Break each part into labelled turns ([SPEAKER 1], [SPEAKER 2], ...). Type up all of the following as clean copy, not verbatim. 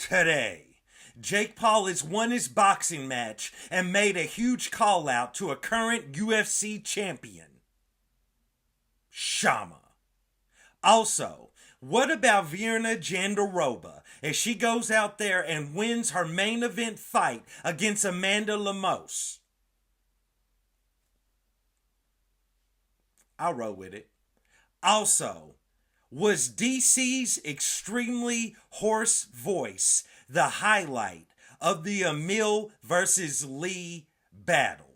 [SPEAKER 1] today. Jake Paul has won his boxing match and made a huge call out to a current UFC champion, Shama. Also, what about Virna Jandiroba as she goes out there and wins her main event fight against Amanda Lemos? I'll roll with it. Also, was DC's extremely hoarse voice the highlight of the Emil versus Lee battle?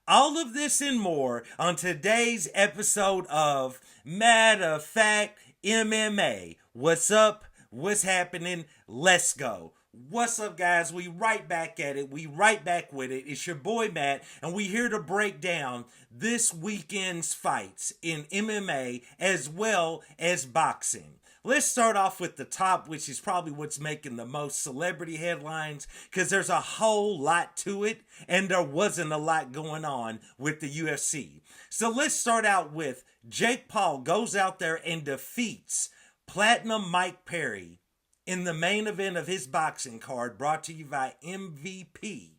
[SPEAKER 1] All of this and more on today's episode of Matter of Fact MMA. What's up? What's happening? Let's go. What's up, guys? We right back at it. We right back with it. It's your boy Matt, and we here to break down this weekend's fights in MMA as well as boxing. Let's start off with the top, which is probably what's making the most celebrity headlines, because there's a whole lot to it, and there wasn't a lot going on with the UFC. So let's start out with Jake Paul goes out there and defeats Platinum Mike Perry in the main event of his boxing card, brought to you by MVP.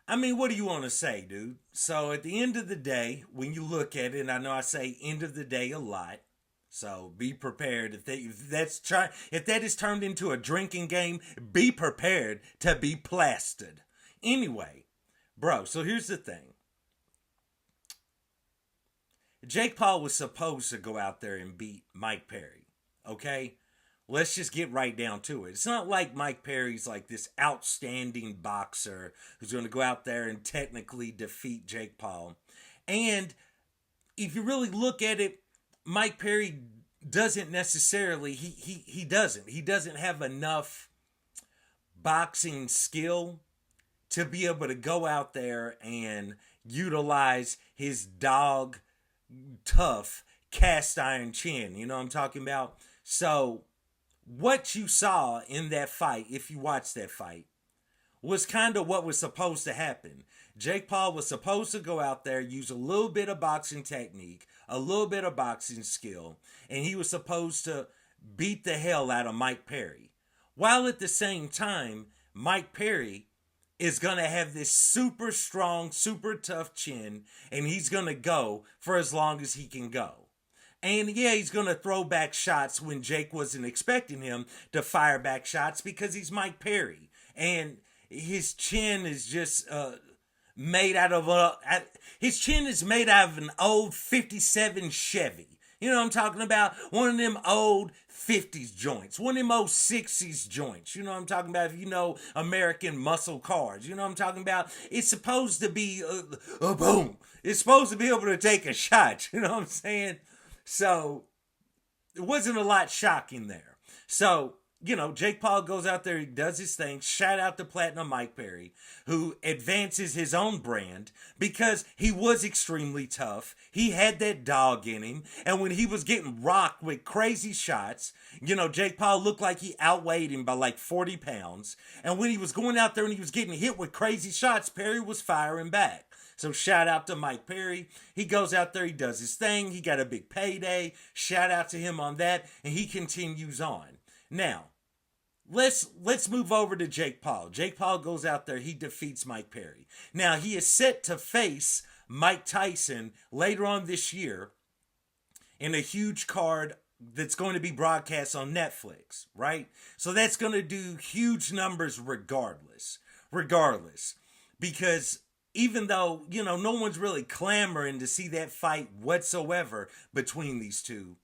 [SPEAKER 1] I mean, what do you want to say, dude? So at the end of the day, when you look at it, and I know I say end of the day a lot, so be prepared. If that is turned into a drinking game, be prepared to be plastered. Anyway, bro, so here's the thing. Jake Paul was supposed to go out there and beat Mike Perry. Okay, let's just get right down to it. It's not like Mike Perry's like this outstanding boxer who's going to go out there and technically defeat Jake Paul. And if you really look at it, Mike Perry doesn't necessarily, he doesn't have enough boxing skill to be able to go out there and utilize his dog tough cast iron chin. You know what I'm talking about? So, what you saw in that fight, if you watched that fight, was kind of what was supposed to happen. Jake Paul was supposed to go out there, use a little bit of boxing technique, a little bit of boxing skill, and he was supposed to beat the hell out of Mike Perry. While at the same time, Mike Perry is going to have this super strong, super tough chin, and he's going to go for as long as he can go. And yeah, he's going to throw back shots when Jake wasn't expecting him to fire back shots because he's Mike Perry. And his chin is just made out of an old 57 Chevy. You know what I'm talking about? One of them old 50s joints. One of them old 60s joints. You know what I'm talking about? If you know American muscle cars. You know what I'm talking about? It's supposed to be a boom. It's supposed to be able to take a shot. You know what I'm saying? So, it wasn't a lot shocking there. So, you know, Jake Paul goes out there, he does his thing. Shout out to Platinum Mike Perry, who advances his own brand because he was extremely tough. He had that dog in him. And when he was getting rocked with crazy shots, you know, Jake Paul looked like he outweighed him by like 40 pounds. And when he was going out there and he was getting hit with crazy shots, Perry was firing back. So shout out to Mike Perry. He goes out there, he does his thing. He got a big payday. Shout out to him on that. And he continues on. Now, let's move over to Jake Paul. Jake Paul goes out there, he defeats Mike Perry. Now, he is set to face Mike Tyson later on this year in a huge card that's going to be broadcast on Netflix, right? So that's going to do huge numbers regardless. Because even though, you know, no one's really clamoring to see that fight whatsoever between these two,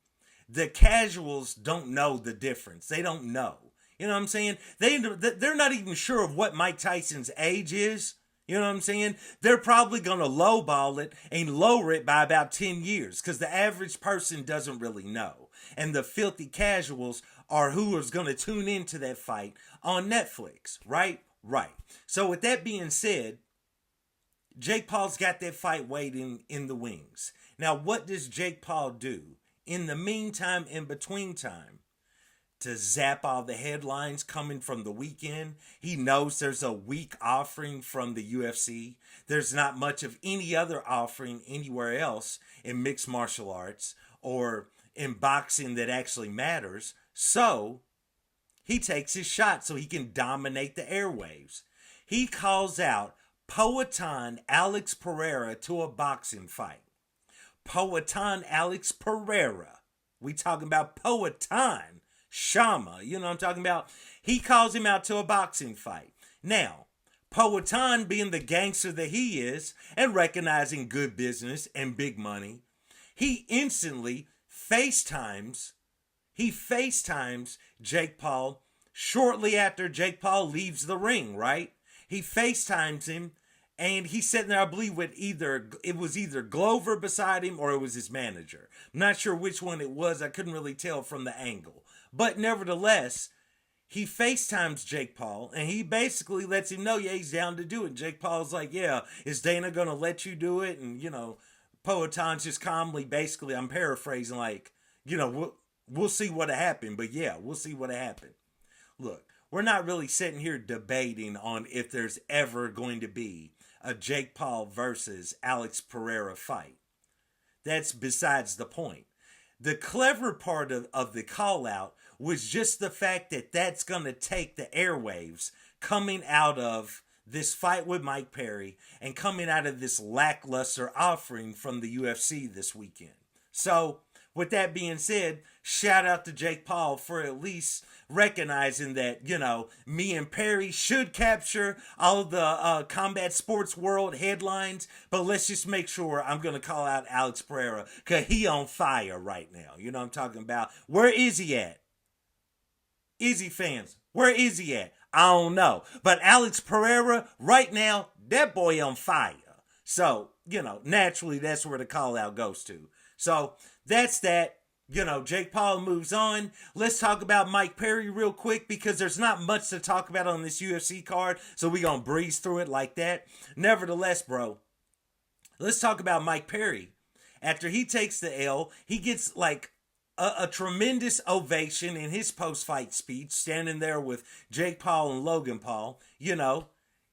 [SPEAKER 1] the casuals don't know the difference. They don't know. You know what I'm saying? They're not even sure of what Mike Tyson's age is. You know what I'm saying? They're probably going to lowball it and lower it by about 10 years because the average person doesn't really know. And the filthy casuals are who is going to tune into that fight on Netflix, right? Right. So with that being said, Jake Paul's got that fight waiting in the wings. Now, what does Jake Paul do in the meantime, in between time, to zap all the headlines coming from the weekend? He knows there's a weak offering from the UFC. There's not much of any other offering anywhere else in mixed martial arts or in boxing that actually matters. So he takes his shot so he can dominate the airwaves. He calls out Poatan Alex Pereira to a boxing fight. Poatan Alex Pereira. We talking about Poatan Shama. You know what I'm talking about? He calls him out to a boxing fight. Now, Poatan, being the gangster that he is and recognizing good business and big money, he instantly FaceTimes Jake Paul shortly after Jake Paul leaves the ring, right? He FaceTimes him, and he's sitting there, I believe, with it was either Glover beside him or it was his manager. I'm not sure which one it was. I couldn't really tell from the angle. But nevertheless, he FaceTimes Jake Paul, and he basically lets him know, yeah, he's down to do it. Jake Paul's like, yeah, is Dana going to let you do it? And, Poatan's just calmly, basically, I'm paraphrasing, like, we'll see what happened. But yeah, we'll see what happened. Look, we're not really sitting here debating on if there's ever going to be a Jake Paul versus Alex Pereira fight. That's besides the point. The clever part of the call out was just the fact that that's going to take the airwaves coming out of this fight with Mike Perry and coming out of this lackluster offering from the UFC this weekend. So, with that being said, shout out to Jake Paul for at least recognizing that, me and Perry should capture all the combat sports world headlines, but let's just make sure I'm going to call out Alex Pereira because he on fire right now. You know what I'm talking about? Where is he at? Izzy fans, where is he at? I don't know. But Alex Pereira, right now, that boy on fire. So, naturally, that's where the call out goes to. So, that's that. Jake Paul moves on. Let's talk about Mike Perry real quick because there's not much to talk about on this UFC card. So we're going to breeze through it like that. Nevertheless, bro, let's talk about Mike Perry. After he takes the L, he gets like a tremendous ovation in his post-fight speech, standing there with Jake Paul and Logan Paul.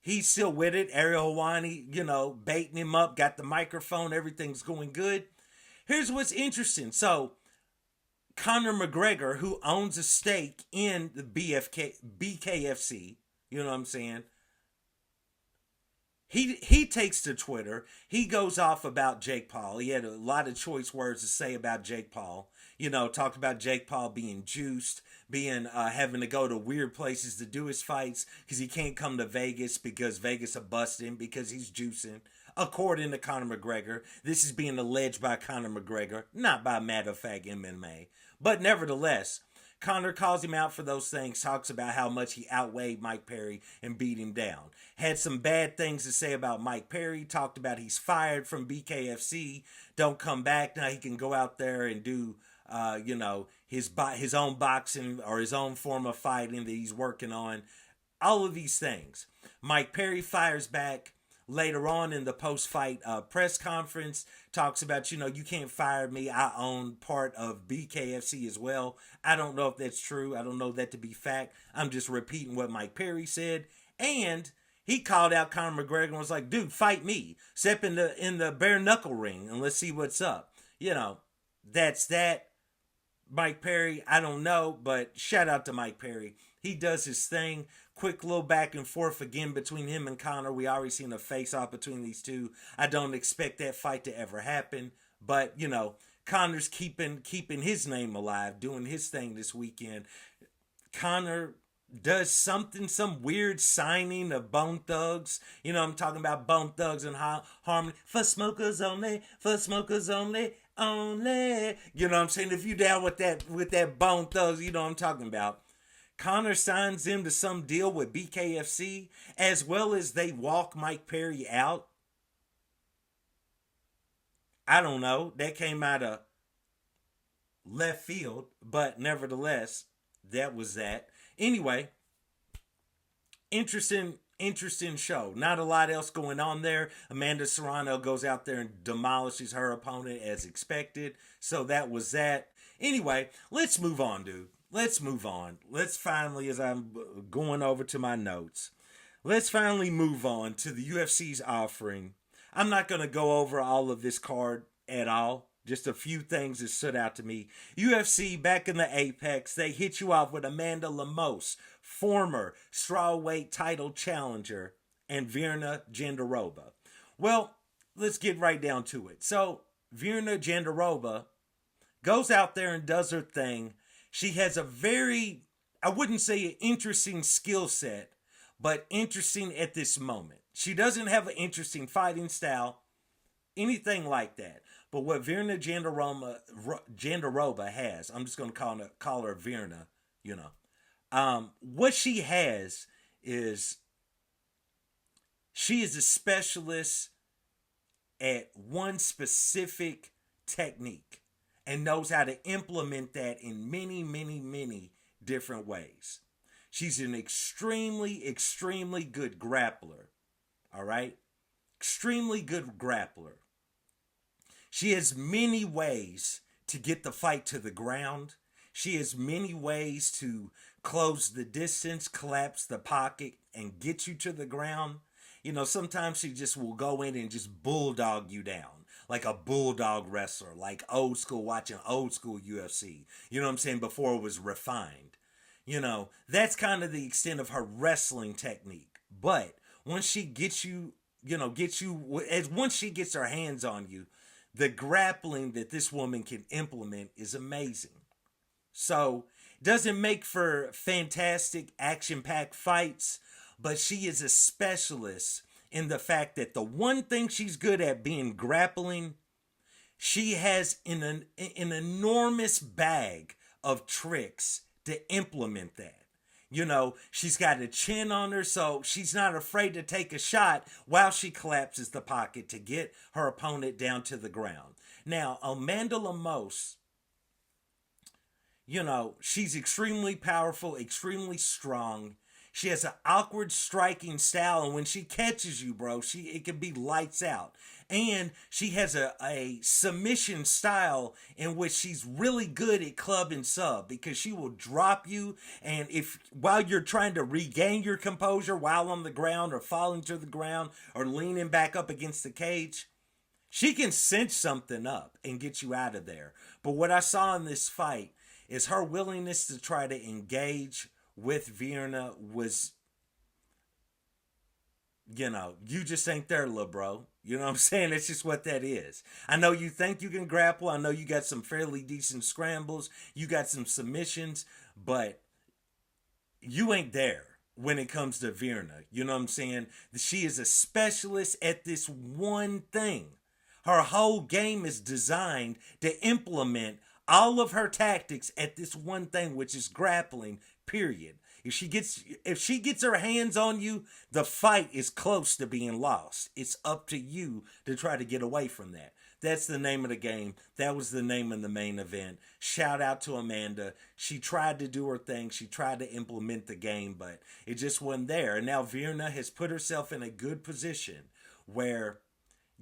[SPEAKER 1] He's still with it. Ariel Helwani, baiting him up, got the microphone, everything's going good. Here's what's interesting. So, Conor McGregor, who owns a stake in the BKFC, you know what I'm saying? He takes to Twitter. He goes off about Jake Paul. He had a lot of choice words to say about Jake Paul. Talked about Jake Paul being juiced, being having to go to weird places to do his fights because he can't come to Vegas because Vegas will bust him because he's juicing. According to Conor McGregor, this is being alleged by Conor McGregor, not by matter of fact MMA. But nevertheless, Conor calls him out for those things, talks about how much he outweighed Mike Perry and beat him down. Had some bad things to say about Mike Perry, talked about he's fired from BKFC, don't come back, now he can go out there and do, his own boxing or his own form of fighting that he's working on. All of these things. Mike Perry fires back. Later on in the post-fight press conference, talks about, you can't fire me. I own part of BKFC as well. I don't know if that's true. I don't know that to be fact. I'm just repeating what Mike Perry said. And he called out Conor McGregor and was like, dude, fight me. Step in the bare knuckle ring and let's see what's up. That's that. Mike Perry, I don't know, but shout out to Mike Perry. He does his thing. Quick little back and forth again between him and Conor. We already seen a face-off between these two. I don't expect that fight to ever happen. But, Conor's keeping his name alive, doing his thing this weekend. Conor does some weird signing of Bone Thugs. I'm talking about Bone Thugs and Harmony. For smokers only, for smokers only. Only. You know what I'm saying? If you down with that Bone Thugs, you know what I'm talking about. Conor signs him to some deal with BKFC, as well as they walk Mike Perry out. I don't know. That came out of left field, but nevertheless, that was that. Anyway, interesting show. Not a lot else going on there. Amanda Serrano goes out there and demolishes her opponent as expected. So that was that. Anyway, let's move on, dude. Let's move on. Let's finally, as I'm going over to my notes, let's finally move on to the UFC's offering. I'm not going to go over all of this card at all. Just a few things that stood out to me. UFC back in the Apex, they hit you off with Amanda Lemos, former strawweight title challenger, and Virna Jandiroba. Well, let's get right down to it. So, Virna Jandiroba goes out there and does her thing. She has a very, I wouldn't say an interesting skill set, but interesting at this moment. She doesn't have an interesting fighting style, anything like that. But what Virna Jandiroba has, I'm just going to call her Virna, you know. What she has is she is a specialist at one specific technique and knows how to implement that in many, many, many different ways. She's an extremely, extremely good grappler. All right? Extremely good grappler. She has many ways to get the fight to the ground. She has many ways to close the distance, collapse the pocket, and get you to the ground. You know, sometimes she just will go in and just bulldog you down. Like a bulldog wrestler, like old school, watching old school UFC. You know what I'm saying? Before it was refined. You know, that's kind of the extent of her wrestling technique. But once she gets you, once she gets her hands on you, the grappling that this woman can implement is amazing. So, doesn't make for fantastic action-packed fights, but she is a specialist in the fact that the one thing she's good at being grappling, she has an enormous bag of tricks to implement that. You know, she's got a chin on her, so she's not afraid to take a shot while she collapses the pocket to get her opponent down to the ground. Now, Amanda Lemos, you know, she's extremely powerful, extremely strong. She has an awkward striking style, and when she catches you, bro, it can be lights out. And she has a submission style in which she's really good at club and sub, because she will drop you, and if while you're trying to regain your composure while on the ground or falling to the ground or leaning back up against the cage, she can cinch something up and get you out of there. But what I saw in this fight is her willingness to try to engage with Virna was, you know, you just ain't there, little bro. You know what I'm saying? It's just what that is. I know you think you can grapple. I know you got some fairly decent scrambles. You got some submissions, but you ain't there when it comes to Virna. You know what I'm saying? She is a specialist at this one thing. Her whole game is designed to implement all of her tactics at this one thing, which is grappling, period. If she gets her hands on you, the fight is close to being lost. It's up to you to try to get away from that. That's the name of the game. That was the name of the main event. Shout out to Amanda. She tried to do her thing. She tried to implement the game, but it just wasn't there. And now Virna has put herself in a good position where,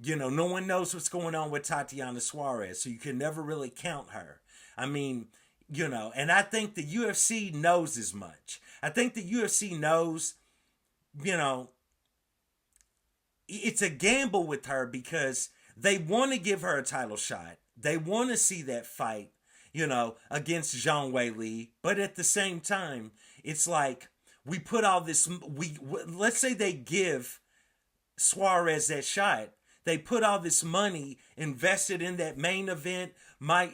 [SPEAKER 1] you know, no one knows what's going on with Tatiana Suarez, so you can never really count her. I mean, you know, and I think the UFC knows as much. I think the UFC knows, you know, it's a gamble with her because they want to give her a title shot. They want to see that fight, you know, against Zhang Weili. But at the same time, it's like we put all this, let's say they give Suarez that shot. They put all this money invested in that main event, might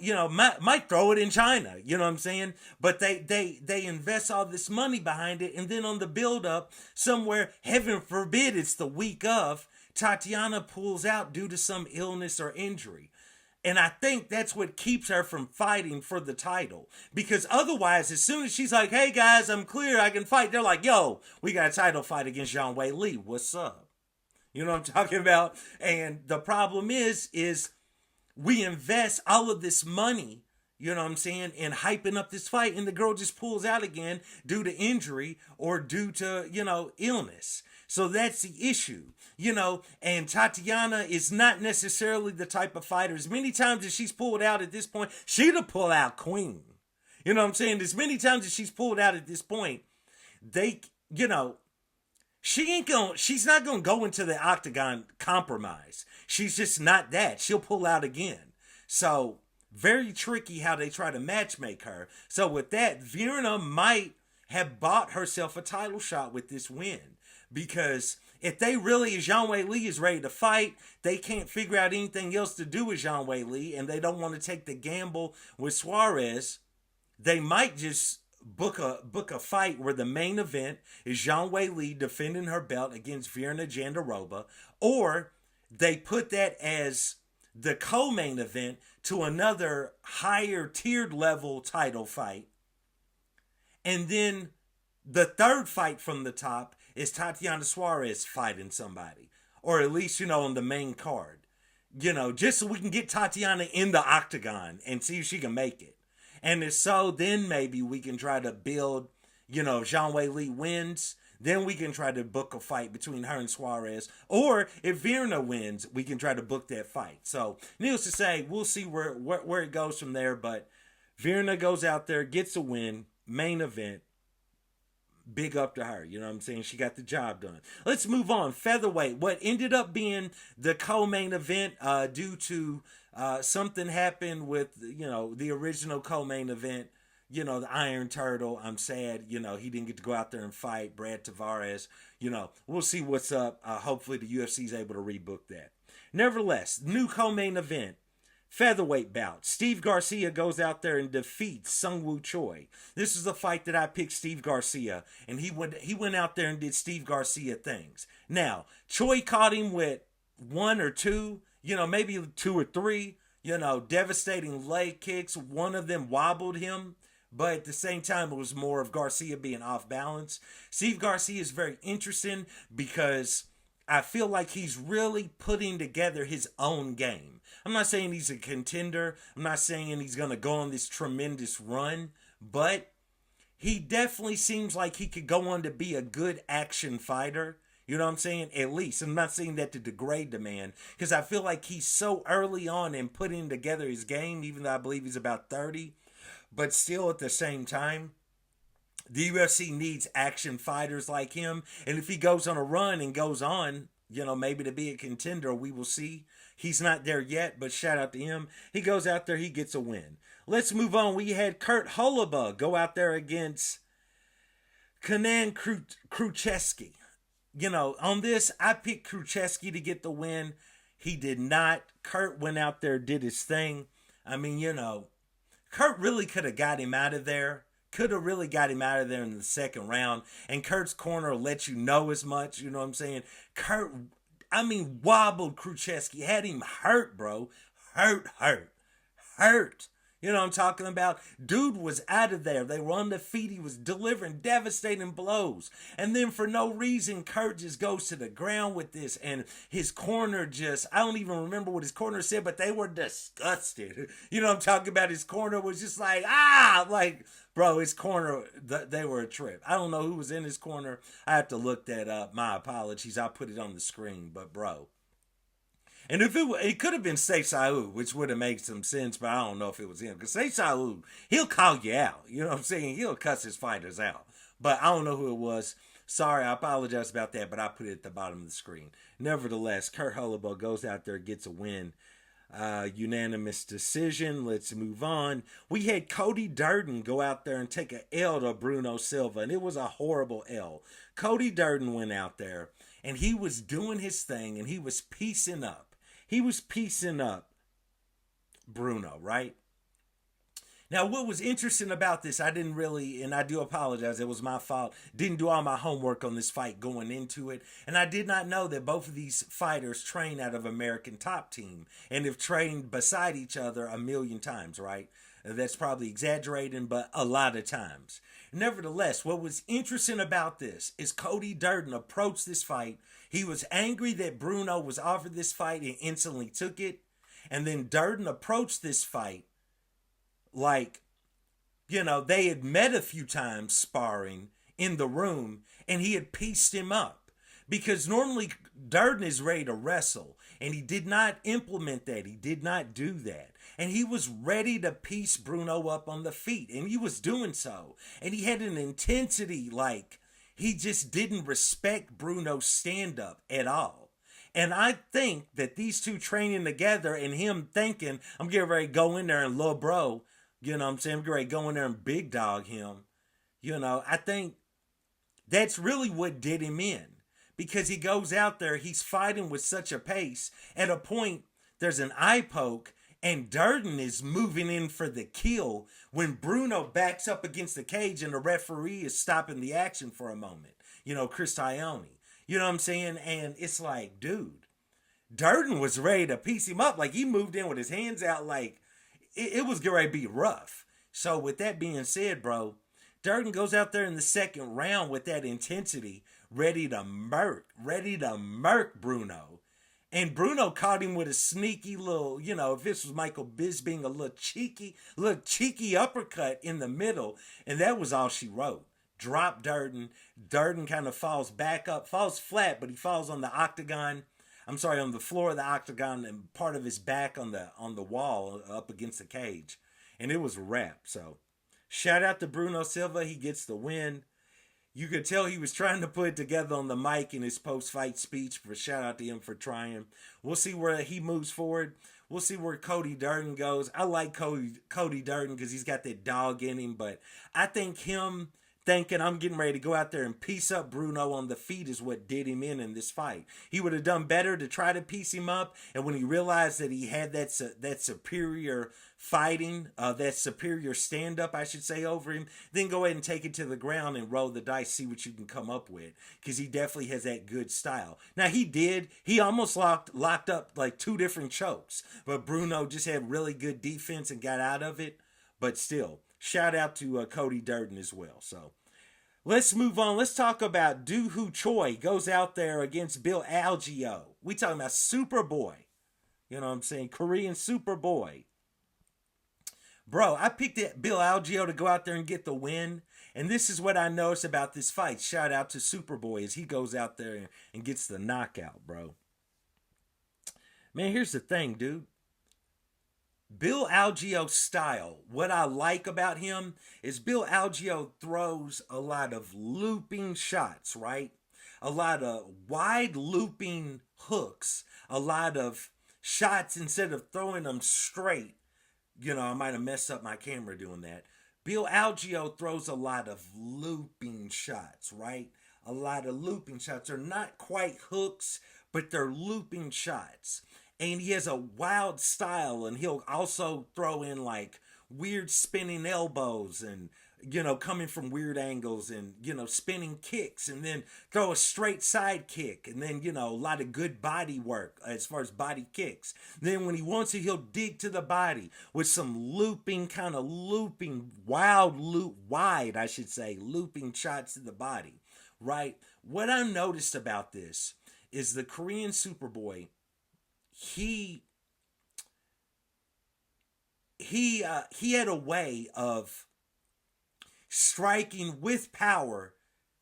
[SPEAKER 1] throw it in China, you know what I'm saying? But they invest all this money behind it, and then on the build up, somewhere, heaven forbid it's the week of, Tatiana pulls out due to some illness or injury. And I think that's what keeps her from fighting for the title. Because otherwise, as soon as she's like, hey guys, I'm clear, I can fight, they're like, yo, we got a title fight against Zhang Weili. What's up? You know what I'm talking about? And the problem is we invest all of this money, you know what I'm saying, in hyping up this fight, and the girl just pulls out again due to injury or due to, you know, illness. So that's the issue, you know, and Tatiana is not necessarily the type of fighter. As many times as she's pulled out at this point, she'd have pulled out queen. You know what I'm saying? As many times as she's pulled out at this point, they, you know, she's not gonna go into the octagon compromise. She's just not that. She'll pull out again. So very tricky how they try to matchmake her. So with that, Virna might have bought herself a title shot with this win. Because if they really, as Zhang Wei Li is ready to fight, they can't figure out anything else to do with Zhang Wei Li, and they don't want to take the gamble with Suarez, they might just book a fight where the main event is Zhang Wei Li defending her belt against Virna Jandiroba, or they put that as the co-main event to another higher tiered level title fight. And then the third fight from the top is Tatiana Suarez fighting somebody. Or at least, on the main card. Just so we can get Tatiana in the octagon and see if she can make it. And if so, then maybe we can try to build, if Zhang Wei Li wins, then we can try to book a fight between her and Suarez. Or if Virna wins, we can try to book that fight. So, needless to say, we'll see where it goes from there. But Virna goes out there, gets a win, main event. Big up to her, you know what I'm saying? She got the job done. Let's move on. Featherweight. What ended up being the co-main event due to something happened with, the original co-main event. The Iron Turtle. I'm sad, he didn't get to go out there and fight Brad Tavares. We'll see what's up. Hopefully the UFC is able to rebook that. Nevertheless, new co-main event. Featherweight bout. Steve Garcia goes out there and defeats Sungwoo Choi. This is a fight that I picked Steve Garcia, and he went out there and did Steve Garcia things. Now, Choi caught him with one or two, maybe two or three, devastating leg kicks. One of them wobbled him, but at the same time, it was more of Garcia being off balance. Steve Garcia is very interesting because I feel like he's really putting together his own game. I'm not saying he's a contender. I'm not saying he's going to go on this tremendous run. But he definitely seems like he could go on to be a good action fighter. You know what I'm saying? At least. I'm not saying that to degrade the man. Because I feel like he's so early on in putting together his game. Even though I believe he's about 30. But still at the same time, the UFC needs action fighters like him. And if he goes on a run and goes on, maybe to be a contender, we will see. He's not there yet, but shout out to him. He goes out there, he gets a win. Let's move on. We had Kurt Holobaugh go out there against Kenan Krucheski. On this, I picked Krucheski to get the win. He did not. Kurt went out there, did his thing. I mean, Kurt really could have got him out of there. Could have really got him out of there in the second round. And Kurt's corner will let you know as much. You know what I'm saying? Kurt, wobbled Krucheski. Had him hurt, bro. Hurt. You know what I'm talking about? Dude was out of there. They were on the feet. He was delivering devastating blows. And then for no reason, Kurt just goes to the ground with this. And his corner I don't even remember what his corner said, but they were disgusted. You know what I'm talking about? His corner was just like, bro, his corner, they were a trip. I don't know who was in his corner. I have to look that up. My apologies. I'll put it on the screen. But, bro. And if it could have been Seisau, which would have made some sense, but I don't know if it was him. Because Seisau, he'll call you out. You know what I'm saying? He'll cuss his fighters out. But I don't know who it was. Sorry, I apologize about that, but I put it at the bottom of the screen. Nevertheless, Kurt Holobaugh goes out there, gets a win. Unanimous decision. Let's move on. We had Cody Durden go out there and take an L to Bruno Silva, and it was a horrible L. Cody Durden went out there, and he was doing his thing, and he was piecing up. Bruno, right? Now, what was interesting about this, I didn't really, and I do apologize, it was my fault, didn't do all my homework on this fight going into it, and I did not know that both of these fighters train out of American Top Team, and have trained beside each other a million times, right? That's probably exaggerating, but a lot of times. Nevertheless, what was interesting about this is Cody Durden approached this fight. He was angry that Bruno was offered this fight and instantly took it. And then Durden approached this fight like, they had met a few times sparring in the room, and he had pieced him up. Because normally Durden is ready to wrestle, and he did not implement that. He did not do that. And he was ready to piece Bruno up on the feet, and he was doing so. And he had an intensity like he just didn't respect Bruno's stand-up at all. And I think that these two training together and him thinking, I'm getting ready to go in there and little bro, you know what I'm saying? I'm getting ready to go in there and big dog him. I think that's really what did him in. Because he goes out there, he's fighting with such a pace. At a point, there's an eye poke, and Durden is moving in for the kill when Bruno backs up against the cage and the referee is stopping the action for a moment. Chris Ione. You know what I'm saying? And it's like, dude, Durden was ready to piece him up. Like, he moved in with his hands out like it was going to be rough. So with that being said, bro, Durden goes out there in the second round with that intensity, ready to murk Bruno. And Bruno caught him with a sneaky little, if this was Michael Bisping, a little cheeky uppercut in the middle. And that was all she wrote. Drop Durden. Durden kind of falls back up, falls flat, but he falls on the octagon. I'm sorry, on the floor of the octagon and part of his back on the wall up against the cage. And it was a wrap. So shout out to Bruno Silva. He gets the win. You could tell he was trying to put it together on the mic in his post-fight speech, but shout out to him for trying. We'll see where he moves forward. We'll see where Cody Durden goes. I like Cody Durden because he's got that dog in him, but I think him thinking I'm getting ready to go out there and piece up Bruno on the feet is what did him in this fight. He would have done better to try to piece him up, and when he realized that he had that superior fighting, that superior stand-up, I should say, over him, then go ahead and take it to the ground and roll the dice, see what you can come up with, because he definitely has that good style. Now, he almost locked up like 2 different chokes, but Bruno just had really good defense and got out of it, but still, shout out to Cody Durden as well. So let's move on. Let's talk about Doo Ho Choi goes out there against Bill Algeo. We talking about Superboy. You know what I'm saying? Korean Superboy. Bro, I picked Bill Algeo to go out there and get the win. And this is what I noticed about this fight. Shout out to Superboy as he goes out there and gets the knockout, bro. Man, here's the thing, dude. Bill Algeo's style, what I like about him is Bill Algeo throws a lot of looping shots, right? A lot of wide looping hooks, a lot of shots instead of throwing them straight. I might have messed up my camera doing that. Bill Algeo throws a lot of looping shots, right? A lot of looping shots. They're not quite hooks, but they're looping shots. And he has a wild style, and he'll also throw in like weird spinning elbows and, coming from weird angles and, spinning kicks, and then throw a straight side kick, and then, a lot of good body work as far as body kicks. Then when he wants to, he'll dig to the body with some looping looping shots to the body, right? What I noticed about this is the Korean Superboy, he had a way of striking with power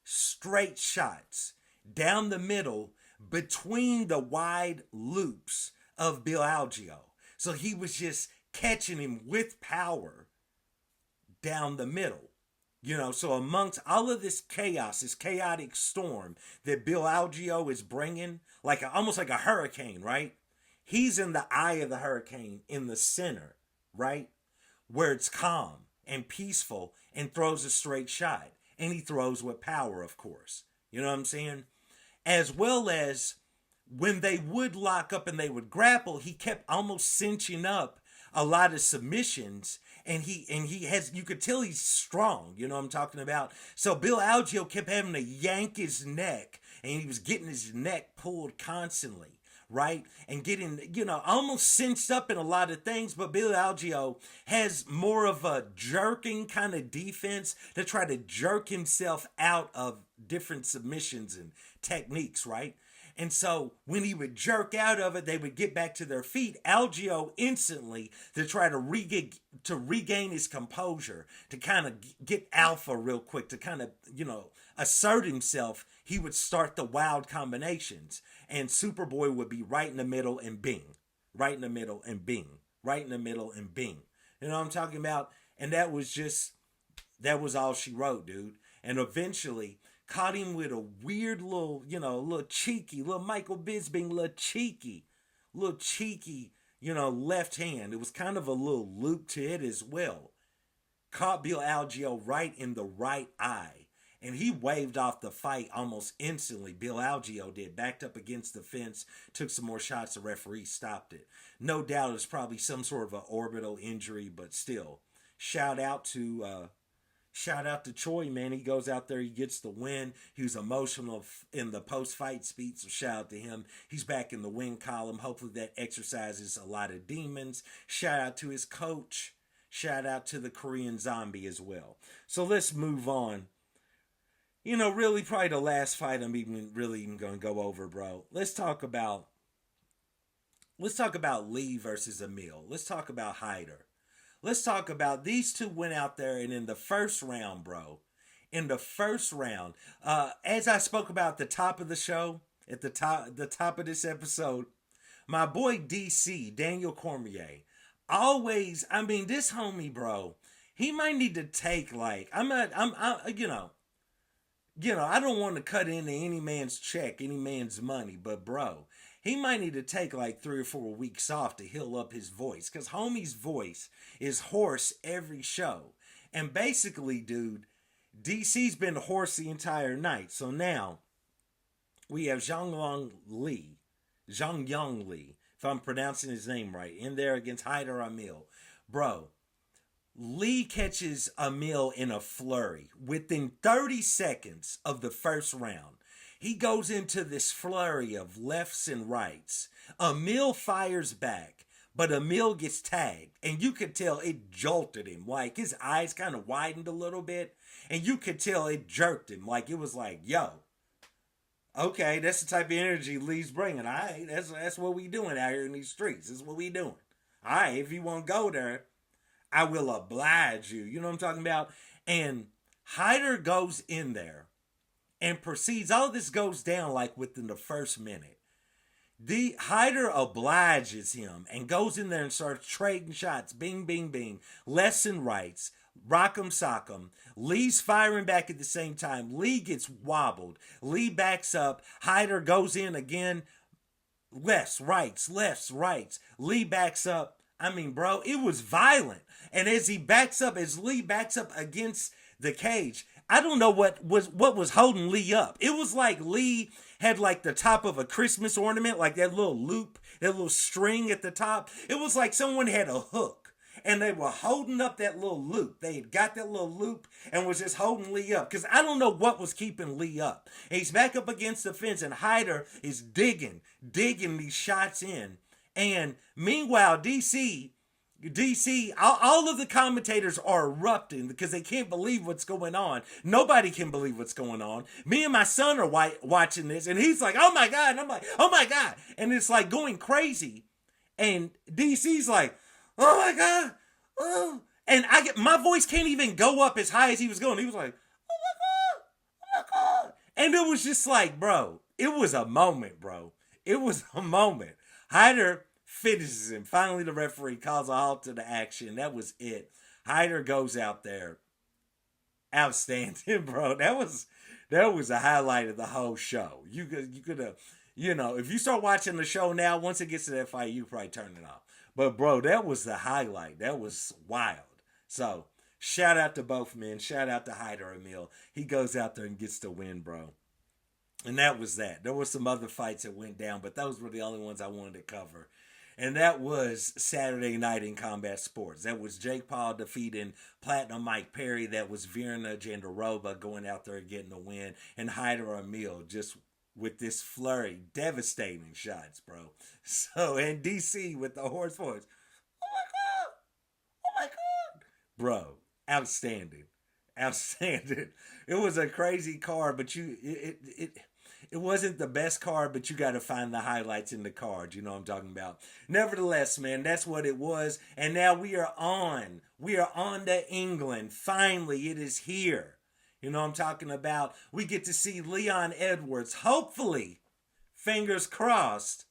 [SPEAKER 1] straight shots down the middle between the wide loops of Bill Algeo. So he was just catching him with power down the middle. So amongst all of this chaos, this chaotic storm that Bill Algeo is bringing, almost like a hurricane, right? He's in the eye of the hurricane in the center, right? Where it's calm and peaceful and throws a straight shot. And he throws with power, of course. You know what I'm saying? As well as when they would lock up and they would grapple, he kept almost cinching up a lot of submissions. And he has, you could tell he's strong. You know what I'm talking about? So Bill Algeo kept having to yank his neck, and he was getting his neck pulled constantly. Right? And getting, almost cinched up in a lot of things, but Bill Algeo has more of a jerking kind of defense to try to jerk himself out of different submissions and techniques, right? And so when he would jerk out of it, they would get back to their feet. Algeo instantly to try to regain his composure, to kind of get alpha real quick, to kind of, assert himself. He would start the wild combinations, and Superboy would be right in the middle and bing, right in the middle and bing, right in the middle and bing. You know what I'm talking about? And that was all she wrote, dude. And eventually, caught him with a weird little, little cheeky, little Michael Bisping, little cheeky, left hand. It was kind of a little loop to it as well. Caught Bill Algeo right in the right eye. And he waved off the fight almost instantly. Bill Algeo did. Backed up against the fence, took some more shots. The referee stopped it. No doubt it was probably some sort of an orbital injury, but still. Shout out to Choi, man. He goes out there, he gets the win. He was emotional in the post-fight speech, so shout out to him. He's back in the win column. Hopefully that exercises a lot of demons. Shout out to his coach. Shout out to the Korean Zombie as well. So let's move on. Really probably the last fight I'm even going to go over, bro. Let's talk about Lee versus Emil. Let's talk about Hyder. Let's talk about these two went out there, and in the first round, bro, as I spoke about at the top of the show, at the top of this episode, my boy DC, Daniel Cormier, this homie, bro, he might need to take, I don't want to cut into any man's check, any man's money, but bro, he might need to take 3 or 4 weeks off to heal up his voice. Because homie's voice is hoarse every show. And basically, dude, DC's been hoarse the entire night. So now, we have Zhang Yang Li, if I'm pronouncing his name right, in there against Hyder Emil. Bro, Lee catches Emil in a flurry within 30 seconds of the first round. He goes into this flurry of lefts and rights. Emil fires back, but Emil gets tagged. And you could tell it jolted him. His eyes kind of widened a little bit. And you could tell it jerked him. It was yo, okay, that's the type of energy Lee's bringing. All right, that's what we doing out here in these streets. That's what we doing. All right, if you want to go there, I will oblige you. You know what I'm talking about? And Hyder goes in there and proceeds, all of this goes down within the first minute. Hyder obliges him and goes in there and starts trading shots. Bing, bing, bing. Lefts and rights. Rock'em sock'em. Lee's firing back at the same time. Lee gets wobbled. Lee backs up. Hyder goes in again. Lefts, rights. Lee backs up. Bro, it was violent. And as Lee backs up against the cage, I don't know what was holding Lee up. It was like Lee had the top of a Christmas ornament, that little loop, that little string at the top. It was like someone had a hook and they were holding up that little loop. They had got that little loop and was just holding Lee up. Because I don't know what was keeping Lee up. And he's back up against the fence and Hyder is digging these shots in. And meanwhile, DC, all of the commentators are erupting because they can't believe what's going on. Nobody can believe what's going on. Me and my son are watching this, and he's like, oh my God. And I'm like, oh my God. And it's going crazy. And DC's like, oh my God. Oh. And my voice can't even go up as high as he was going. He was like, oh my God. Oh my God. And it was just bro, it was a moment, bro. It was a moment. Hyder finishes him. Finally, the referee calls a halt to the action. That was it. Hyder goes out there. Outstanding, bro. That was a highlight of the whole show. You could have, if you start watching the show now, once it gets to that fight, you probably turn it off. But bro, that was the highlight. That was wild. So shout out to both men. Shout out to Hyder Emil. He goes out there and gets the win, bro. And that was that. There were some other fights that went down, but those were the only ones I wanted to cover. And that was Saturday night in combat sports. That was Jake Paul defeating Platinum Mike Perry. That was Virna Jandiroba going out there and getting the win. And Hyder Emil just with this flurry, devastating shots, bro. So, and DC with the hoarse voice. Oh my God. Oh my God. Bro, outstanding. Outstanding. It was a crazy card, but it wasn't the best card, but you got to find the highlights in the card. You know what I'm talking about. Nevertheless, man, that's what it was. And now we are on. We are on to England. Finally, it is here. You know what I'm talking about. We get to see Leon Edwards, hopefully, fingers crossed,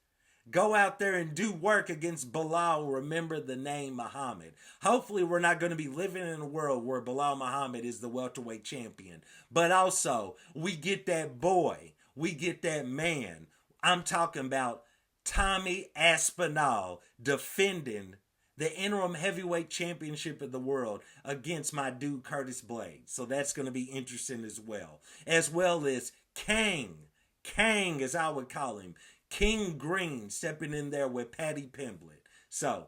[SPEAKER 1] Go out there and do work against Bilal. Remember the name Muhammad. Hopefully, we're not going to be living in a world where Bilal Muhammad is the welterweight champion. But also, we get that boy. We get that man. I'm talking about Tommy Aspinall defending the interim heavyweight championship of the world against my dude Curtis Blades. So that's going to be interesting as well. As well as Kang as I would call him, King Green stepping in there with Patty Pimblett. So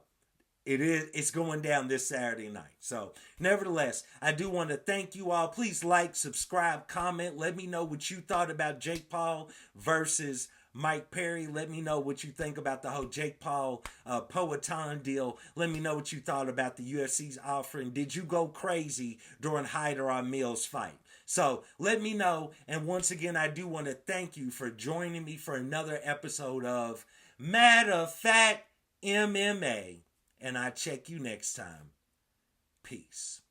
[SPEAKER 1] it's going down this Saturday night. So nevertheless, I do want to thank you all. Please like, subscribe, comment. Let me know what you thought about Jake Paul versus Mike Perry. Let me know what you think about the whole Jake Paul Poatan deal. Let me know what you thought about the UFC's offering. Did you go crazy during Hyder on Mills' fight? So let me know. And once again, I do want to thank you for joining me for another episode of Matter of Fact MMA. And I check you next time. Peace.